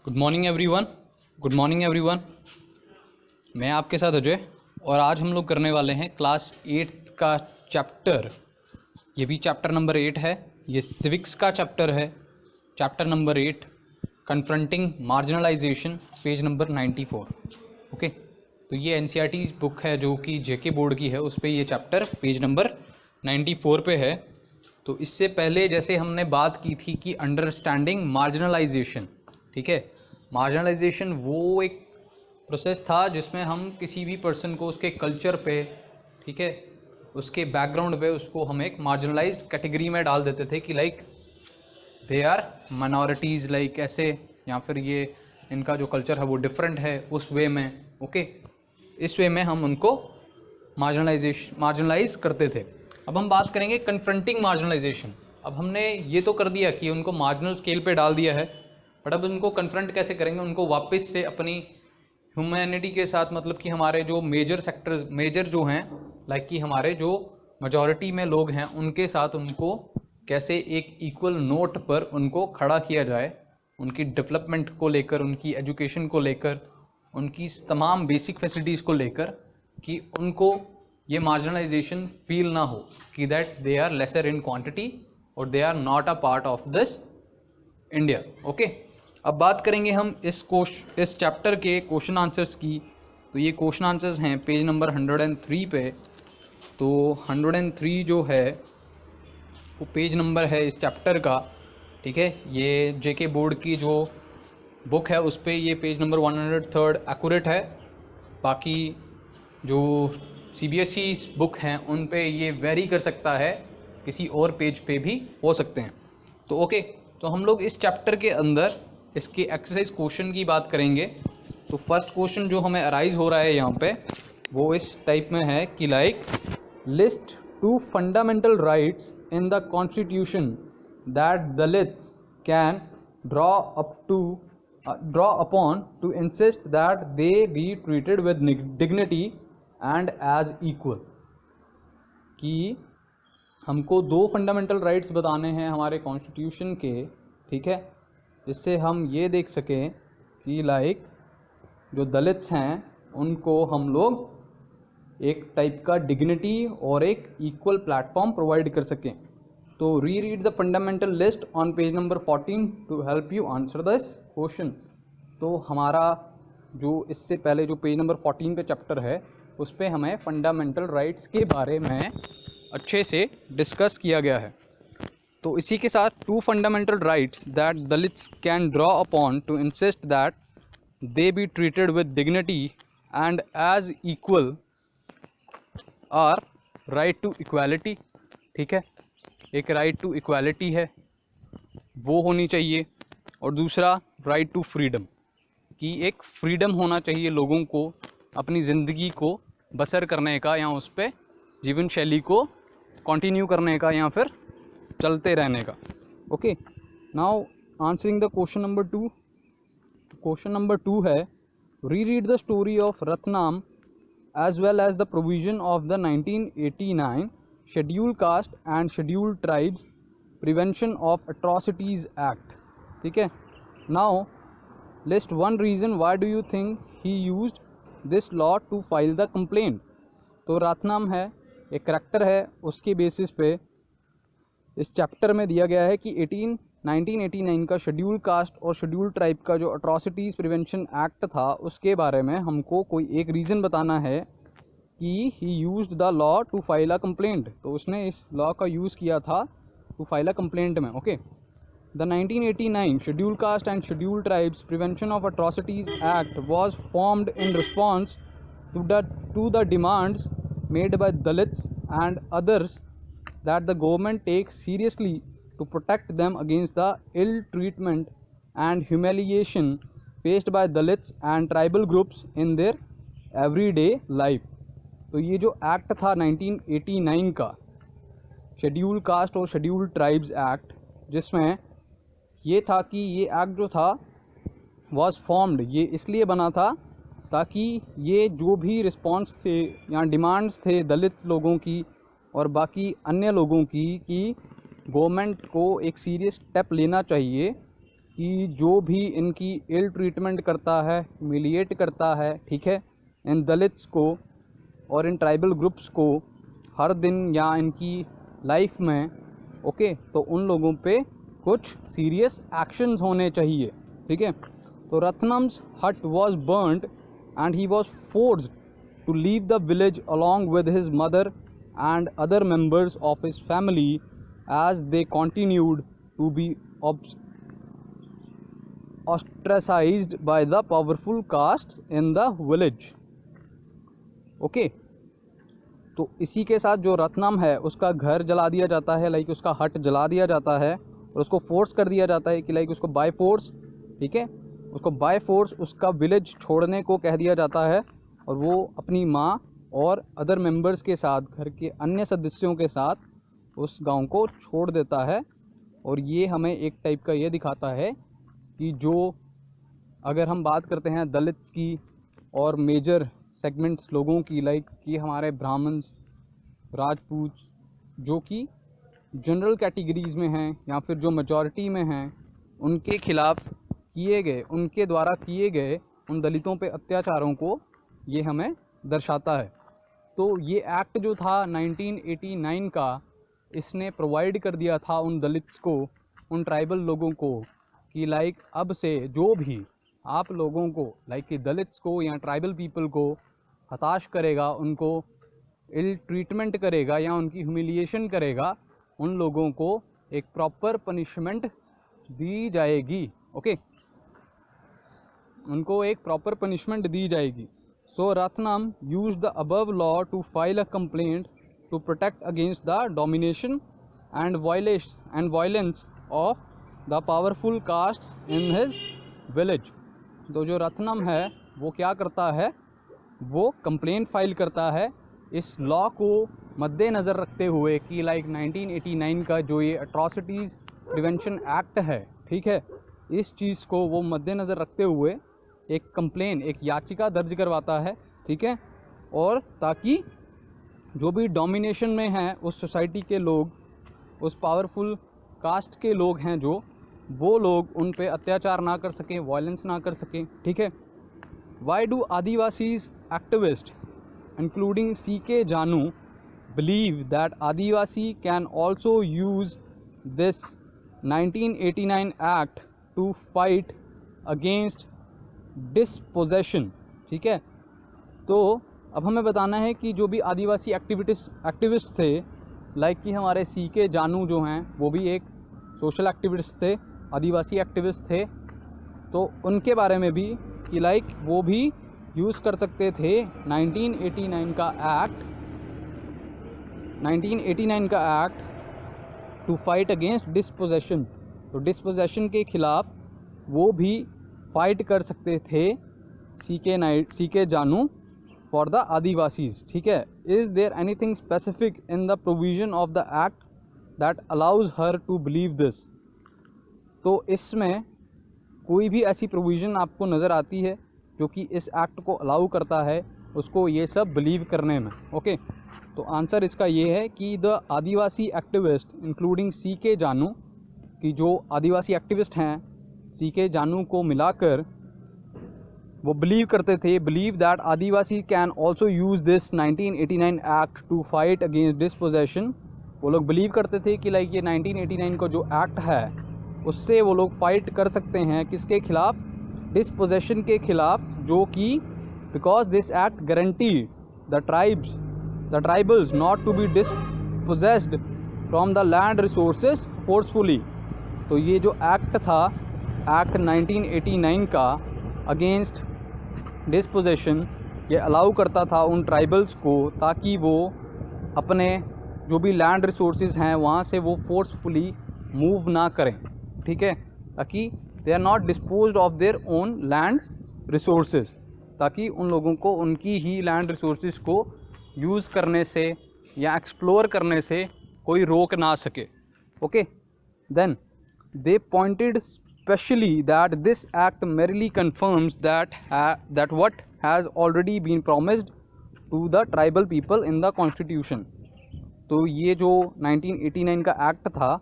Good morning everyone. Good morning everyone. मैं आपके साथ अजय और आज हम लोग करने वाले हैं क्लास 8 का चैप्टर। ये भी चैप्टर नंबर 8 है। ये सिविक्स का चैप्टर है, chapter number 8, confronting marginalisation, page number 94। Okay, तो ये एनसीईआरटी बुक है जो कि जेके बोर्ड की है, उस पर ये चैप्टर पेज नंबर 94 पे है। तो इससे पहले जैसे हमने बात की थी कि अंडरस्टैंडिंग मार्जिनलाइजेशन, ठीक है। मार्जिनलाइजेशन वो एक प्रोसेस था जिसमें हम किसी भी पर्सन को उसके कल्चर पे, ठीक है, उसके बैकग्राउंड पे उसको हम एक मार्जिनलाइज्ड कैटेगरी में डाल देते थे कि like they are minorities, like ऐसे, या फिर ये इनका जो कल्चर है वो डिफरेंट है उस वे में। ओके, इस वे में हम उनको मार्जिनलाइज करते थे। अब हम बात करेंगे कन्फ्रंटिंग मार्जिनलाइजेशन। अब हमने ये तो कर दिया कि उनको मार्जिनल स्केल पे डाल दिया है, बट अब उनको कन्फ्रंट कैसे करेंगे, उनको वापस से अपनी ह्यूमैनिटी के साथ, मतलब कि हमारे जो मेजर सेक्टर, मेजर जो हैं, लाइक कि हमारे जो मेजॉरिटी में लोग हैं उनके साथ उनको कैसे एक इक्वल नोट पर उनको खड़ा किया जाए, उनकी डेवलपमेंट को लेकर, उनकी एजुकेशन को लेकर, उनकी तमाम बेसिक फैसिलिटीज़ को लेकर, कि उनको ये मार्जिनलाइजेशन फील ना हो कि that they are lesser in quantity और they are not a part of this India. Okay, अब बात करेंगे हम इस चैप्टर के क्वेश्चन आंसर्स की। तो ये क्वेश्चन आंसर्स हैं पेज नंबर 103 पे। तो 103 जो है वो पेज नंबर है इस चैप्टर का, ठीक है। ये जेके बोर्ड की जो बुक है उस पर ये पेज नंबर 103 एक्यूरेट है। बाकी जो सीबीएसई बुक हैं उन पे ये वेरी कर सकता है, किसी और पेज पे भी हो सकते हैं। तो ओके, तो हम लोग इस चैप्टर के अंदर इसके एक्सरसाइज क्वेश्चन की बात करेंगे। तो फर्स्ट क्वेश्चन जो हमें अराइज हो रहा है यहाँ पे वो इस टाइप में है कि like list 2 fundamental rights in the constitution that Dalits can draw upon to insist that they be treated with dignity and as equal। कि हमको 2 फंडामेंटल राइट्स बताने हैं हमारे कॉन्स्टिट्यूशन के, ठीक है, जिससे हम ये देख सकें कि लाइक जो दलित्स हैं उनको हम लोग एक टाइप का डिग्निटी और एक इक्वल प्लेटफॉर्म प्रोवाइड कर सकें। तो read the fundamental list on page number 14 to help you answer this question. तो हमारा जो इससे पहले जो पेज नंबर 14 पे चैप्टर है उस पर हमें फंडामेंटल राइट्स के बारे में अच्छे से डिस्कस किया गया है। तो इसी के साथ 2 fundamental rights that Dalits can draw upon to insist that they be treated with dignity and as equal are right to equality, ठीक है। एक राइट टू इक्वालिटी है वो होनी चाहिए, और दूसरा राइट टू फ्रीडम, कि एक फ्रीडम होना चाहिए लोगों को अपनी ज़िंदगी को बसर करने का, या उस पर जीवन शैली को कंटिन्यू करने का, या फिर चलते रहने का। Okay, now answering the question number 2। Question number 2 है read the story of Ratnam as well as the provision of the 1989 Scheduled Caste and Scheduled Tribes Prevention of Atrocities Act, ठीक है। Now list one reason why do you think he used this law to file the complaint। तो रत्नाम है, एक character है, उसके basis पे इस chapter में दिया गया है कि 1989 का शेड्यूल कास्ट और शेड्यूल ट्राइब का जो अट्रॉसिटीज़ प्रिवेंशन एक्ट था उसके बारे में हमको कोई एक रीज़न बताना है कि he used the law to file a complaint. तो उसने इस लॉ का यूज़ किया था टू फाइल अ कंप्लेंट में। Okay, the 1989 schedule caste and schedule tribes prevention of atrocities act was formed in response to the demands made by Dalits and others that the government takes seriously to protect them against the ill treatment and humiliation faced by Dalits and tribal groups in their everyday life। तो ये जो act था 1989 का schedule caste और schedule tribes act, जिसमें ये था कि ये एक्ट जो था वॉज फॉर्म्ड, ये इसलिए बना था ताकि ये जो भी रिस्पॉन्स थे या डिमांड्स थे दलित लोगों की और बाकी अन्य लोगों की, कि गवर्नमेंट को एक सीरियस स्टेप लेना चाहिए कि जो भी इनकी इल ट्रीटमेंट करता है, ह्यूमिलिएट करता है, ठीक है, इन दलित्स को और इन ट्राइबल ग्रुप्स को हर दिन या इनकी लाइफ में, ओके, तो उन लोगों पे कुछ सीरियस एक्शंस होने चाहिए, ठीक है। तो रत्नम्स हट was burned and he was forced to leave the village along with his mother and other members of his family as they continued to be ostracized by the powerful castes in the village. Okay, तो इसी के साथ जो रत्नम है उसका घर जला दिया जाता है, लाइक उसका हट जला दिया जाता है और उसको फोर्स कर दिया जाता है कि लाइक उसको बाय फोर्स, ठीक है, उसको बाय फोर्स उसका विलेज छोड़ने को कह दिया जाता है और वो अपनी माँ और अदर मेंबर्स के साथ, घर के अन्य सदस्यों के साथ उस गांव को छोड़ देता है। और ये हमें एक टाइप का ये दिखाता है कि जो, अगर हम बात करते हैं दलित्स की और मेजर सेगमेंट्स लोगों की, लाइक कि हमारे ब्राह्मण्स, राजपूत, जो कि जनरल कैटेगरीज़ में हैं या फिर जो मेजॉरिटी में हैं, उनके खिलाफ़ किए गए, उनके द्वारा किए गए उन दलितों पे अत्याचारों को ये हमें दर्शाता है। तो ये एक्ट जो था 1989 का, इसने प्रोवाइड कर दिया था उन दलित्स को, उन ट्राइबल लोगों को कि लाइक अब से जो भी आप लोगों को, लाइक कि दलित्स को या ट्राइबल पीपल को हताश करेगा, उनको इल ट्रीटमेंट करेगा या उनकी ह्यूमिलिएशन करेगा, उन लोगों को एक प्रॉपर पनिशमेंट दी जाएगी, ओके, उनको एक प्रॉपर पनिशमेंट दी जाएगी। So Ratnam used the above law to file a complaint to protect against the domination and violence of the powerful castes in his village. तो जो रत्नम है वो क्या करता है, वो कंप्लेंट फाइल करता है इस लॉ को मद्देनज़र रखते हुए कि लाइक 1989 का जो ये अट्रॉसिटीज़ प्रिवेंशन एक्ट है, ठीक है, इस चीज़ को वो मद्देनज़र रखते हुए एक कंप्लेन, एक याचिका दर्ज करवाता है, ठीक है, और ताकि जो भी डोमिनेशन में हैं उस सोसाइटी के लोग, उस पावरफुल कास्ट के लोग हैं जो, वो लोग उन पे अत्याचार ना कर सकें, वायलेंस ना कर सकें, ठीक है। Why do Adivasis activist including CK Janu believe that Adivasi can also use this 1989 act to fight against dispossession, ठीक है। तो अब हमें बताना है कि जो भी आदिवासी एक्टिविस्ट थे, लाइक कि हमारे CK जानू जो हैं वो भी एक सोशल एक्टिविस्ट थे, आदिवासी एक्टिविस्ट थे, तो उनके बारे में भी कि लाइक वो भी यूज़ कर सकते थे 1989 का act to fight against dispossession. तो डिस्पोजेशन के ख़िलाफ़ वो भी फाइट कर सकते थे CK जानू फॉर द आदिवासीज, ठीक है। Is there anything specific in the provision of the act that allows her to believe this. तो इसमें कोई भी ऐसी प्रोविज़न आपको नज़र आती है जो कि इस एक्ट को अलाउ करता है उसको ये सब बिलीव करने में, ओके। तो आंसर इसका ये है कि the Adivasi activist including CK जानू, कि जो आदिवासी एक्टिविस्ट हैं CK जानू को मिलाकर, वो बिलीव करते थे, believe that Adivasi can also use this 1989 act to fight against dispossession. वो लोग बिलीव करते थे कि लाइक ये 1989 का जो एक्ट है उससे वो लोग फाइट कर सकते हैं, किसके खिलाफ़, डिस्पोजेशन के खिलाफ़, जो कि because this act guarantee the tribals not to be dispossessed from the land resources forcefully. तो ये जो एक्ट था, एक्ट 1989 का अगेंस्ट डिस्पोजेशन, ये अलाउ करता था उन ट्राइबल्स को ताकि वो अपने जो भी लैंड रिसोर्सेज हैं वहाँ से वो फोर्सफुली मूव ना करें, ठीक है, ताकि they are not dispossessed of their own land resources, ताकि उन लोगों को उनकी ही लैंड रिसोर्सेज को यूज़ करने से या एक्सप्लोर करने से कोई रोक ना सके, okay. Then they pointed specially that this act merely confirms that what has already been promised to the tribal people in the constitution। तो ये जो 1989 का एक्ट था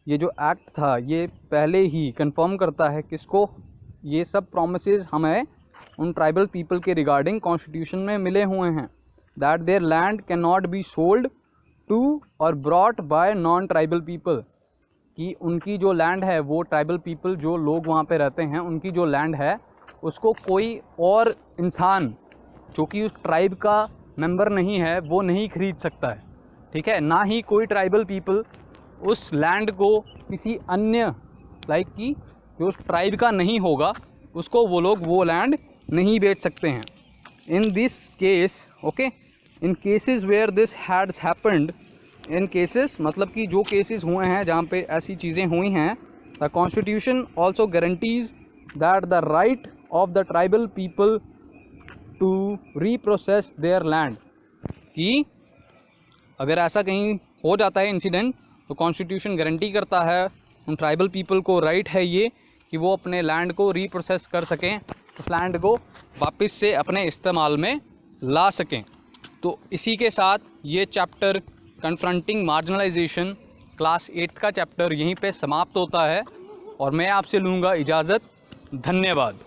ये जो एक्ट था ये पहले ही कंफर्म करता है किसको, ये सब प्रोमिसेस हमें उन ट्राइबल पीपल के रिगार्डिंग कॉन्स्टिट्यूशन में मिले हुए हैं, that their land can not be sold to और brought by non tribal people, कि उनकी जो लैंड है वो ट्राइबल पीपल जो लोग वहाँ पे रहते हैं उनकी जो लैंड है उसको कोई और इंसान जो कि उस ट्राइब का मेंबर नहीं है वो नहीं खरीद सकता है, ठीक है। ना ही कोई ट्राइबल पीपल उस लैंड को किसी अन्य लाइक कि जो ट्राइब का नहीं होगा उसको वो लोग वो लैंड नहीं बेच सकते हैं। In this case okay, in cases where this has happened, in cases मतलब कि जो केसेस हुए हैं जहाँ पे ऐसी चीज़ें हुई हैं, the constitution also guarantees that the right of the tribal people to repossess their land, कि अगर ऐसा कहीं हो जाता है इंसिडेंट तो कॉन्स्टिट्यूशन गारंटी करता है उन ट्राइबल पीपल को राइट है ये कि वो अपने लैंड को रीप्रोसेस कर सकें, उस लैंड को वापस से अपने इस्तेमाल में ला सकें। तो इसी के साथ ये चैप्टर कन्फ्रंटिंग मार्जिनलाइजेशन क्लास 8 का चैप्टर यहीं पे समाप्त होता है और मैं आपसे लूँगा इजाज़त। धन्यवाद।